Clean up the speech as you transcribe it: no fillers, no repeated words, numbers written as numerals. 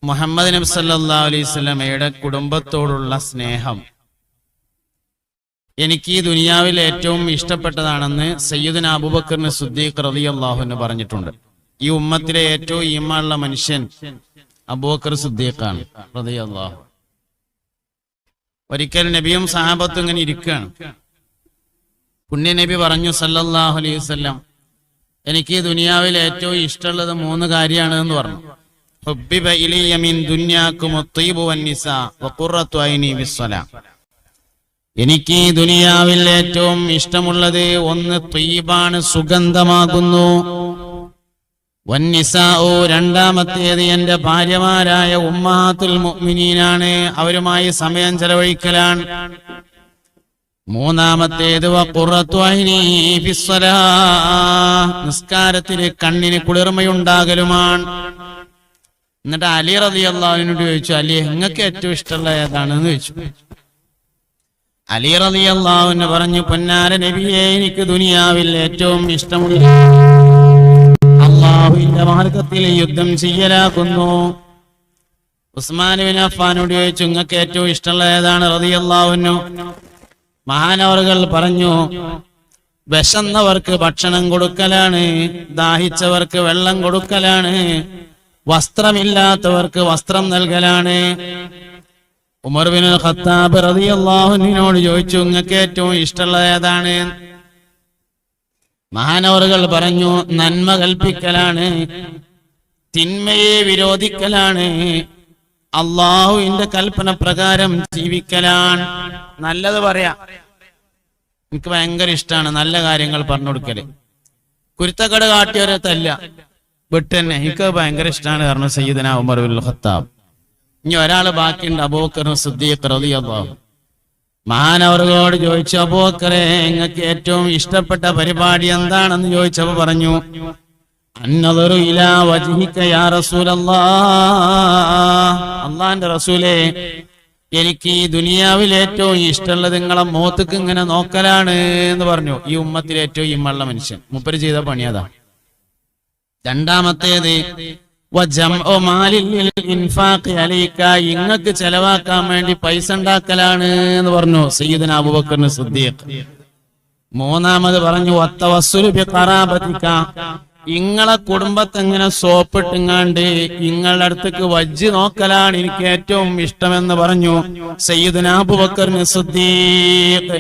മുഹമ്മദ് നബി സല്ലല്ലാഹു അലൈഹി വസല്ലമയുടെ കുടുംബത്തോടുള്ള സ്നേഹം എനിക്ക് ഈ ദുനിയാവിൽ ഏറ്റവും ഇഷ്ടപ്പെട്ടതാണെന്ന് സയ്യിദുനാ അബൂബക്കർ സിദ്ദീഖ് റളിയല്ലാഹു അൻഹു പറഞ്ഞിട്ടുണ്ട്. ഈ ഉമ്മത്തിലെ ഏറ്റവും ഈമാനുള്ള മനുഷ്യൻ അബൂബക്കർ സിദ്ദീഖാണ് റളിയല്ലാഹു. ഒരിക്കൽ നബിയും സഹാബത്തും ഇങ്ങനെ ഇരിക്കുകയാണ്. പുണ്യ നബി പറഞ്ഞു സല്ലല്ലാഹു അലൈഹി വസല്ലം, എനിക്ക് ഈ ദുനിയാവിൽ ഏറ്റവും ഇഷ്ടമുള്ളത് 3 കാര്യമാണ് എന്ന് പറഞ്ഞു. ഹുബ്ബിബ ഇലയ്യ മിൻ ദുനിയാകും അത്വയ്യിബു വന്നിസാ വഖുറത്തു ഐനി ബിസ്സലാം. എനിക്ക് ഈ ദുനിയാവിൽ ഏറ്റവും ഇഷ്ടമുള്ളത് 1 ത്വയ്യിബാണ്, സുഗന്ധമാകുന്നു. വന്നിസാഉ, രണ്ടാമത്തേത് എന്റെ ഭാര്യമാരായ ഉമ്മഹാത്തുൽ മുഅ്മിനീനാണ്, അവരുമായി സമയം ചെലവഴിക്കലാണ്. മൂന്നാമത്തേത് വഖുറത്തു ഐനി ഫിസ്സലാ, നിസ്കാരത്തിൽ കണ്ണിന് കുളിർമയുണ്ടാകലുമാണ്. എന്നിട്ട് അലി റളിയല്ലാഹു അൻഹു ചോദിച്ചു, അലി നിങ്ങൾക്ക് ഏറ്റവും ഇഷ്ടമുള്ള ഏതാണെന്ന് ചോദിച്ചു. അലി റളിയല്ലാഹു അൻഹു പറഞ്ഞു, പൊന്നാര നബിയെ, എനിക്ക് ദുനിയാവിൽ ഏറ്റവും ഇഷ്ടമുള്ള അല്ലാഹുവിന്റെ മാർഗത്തിൽ യുദ്ധം ചെയ്യലാകുന്നു. ഉസ്മാൻ ഇബ്നു അഫ്ഫാനോട് ചോദിച്ചു, നിങ്ങൾക്ക് ഏറ്റവും ഇഷ്ടമുള്ള ഏതാണ് റളിയല്ലാഹു അൻഹു? മഹാനവറുകൾ പറഞ്ഞു, വിശന്നവർക്ക് ഭക്ഷണം കൊടുക്കലാണ്, ദാഹിച്ചവർക്ക് വെള്ളം കൊടുക്കലാണ്, വസ്ത്രമില്ലാത്തവർക്ക് വസ്ത്രം നൽകലാണ്. ഉമർ ബിൻ ഖത്താബ് റളിയല്ലാഹു അൻഹുവിനോട് ചോദിച്ചു, നിങ്ങൾക്ക് ഏറ്റവും ഇഷ്ടമുള്ള ഏതാണ്? മഹാനവറുകൾ പറഞ്ഞു, നന്മ കൽപ്പിക്കലാണ്, തിന്മയെ വിരോധിക്കലാണ്, അള്ളാഹുവിന്റെ കൽപ്പന പ്രകാരം ജീവിക്കലാണ്. നല്ലത് പറയാ എനിക്ക് ഭയങ്കര ഇഷ്ടമാണ്, നല്ല കാര്യങ്ങൾ പറഞ്ഞു കൊടുക്കല്. കുരുത്തക്കട കാട്ടിയവരെ തല്ല വിട്ടന്നെ എനിക്ക് ഭയങ്കര ഇഷ്ടമാണ് കാരണം സയ്യിദുനാ ഉമർ ബിൻ ഖത്താബ്. ഇനി ഒരാള് ബാക്കിയുണ്ട്, അബൂബക്കർ സിദ്ദീഖ് റളിയല്ലാഹു. മഹാനവറുകളോട് ചോദിച്ചു, അബൂബക്കറെ, നിങ്ങൾക്ക് ഏറ്റവും ഇഷ്ടപ്പെട്ട പരിപാടി എന്താണെന്ന് ചോദിച്ചപ്പോ പറഞ്ഞു, അന്നദറു ഇലാ വജ്ഹിക യാ റസൂലല്ലാഹ്, അല്ലാഹുവിന്റെ റസൂലേ, എനിക്ക് ഈ ദുനിയാവിൽ ഏറ്റവും ഇഷ്ടമുള്ളത് നിങ്ങളെ മുഖത്തേക്ക് ഇങ്ങനെ നോക്കലാണ് എന്ന് പറഞ്ഞു. ഈ ഉമ്മത്തിലെ ഏറ്റവും ഇമ്മുള്ള മനുഷ്യൻ മൂപ്പര് ചെയ്ത പണിയതാ. രണ്ടാമത്തേത് ഇങ്ങക്ക് ചെലവാക്കാൻ വേണ്ടി പൈസ ഉണ്ടാക്കലാണ് എന്ന് പറഞ്ഞു സയ്യിദുനാ അബൂബക്കർ സിദ്ദീഖ്. മൂന്നാമത് പറഞ്ഞു, വത്തവസ്സുലു ബിഖറാബതിക, ഇങ്ങളെ കുടുംബത്തെ ഇങ്ങനെ സോപ്പിട്ടിങ്ങാണ്ട് ഇങ്ങളുടെ അടുത്തേക്ക് വജ്ജ് നോക്കലാണ് എനിക്ക് ഏറ്റവും ഇഷ്ടമെന്ന് പറഞ്ഞു സയ്യിദുനാ അബൂബക്കർ സിദ്ദീഖ്.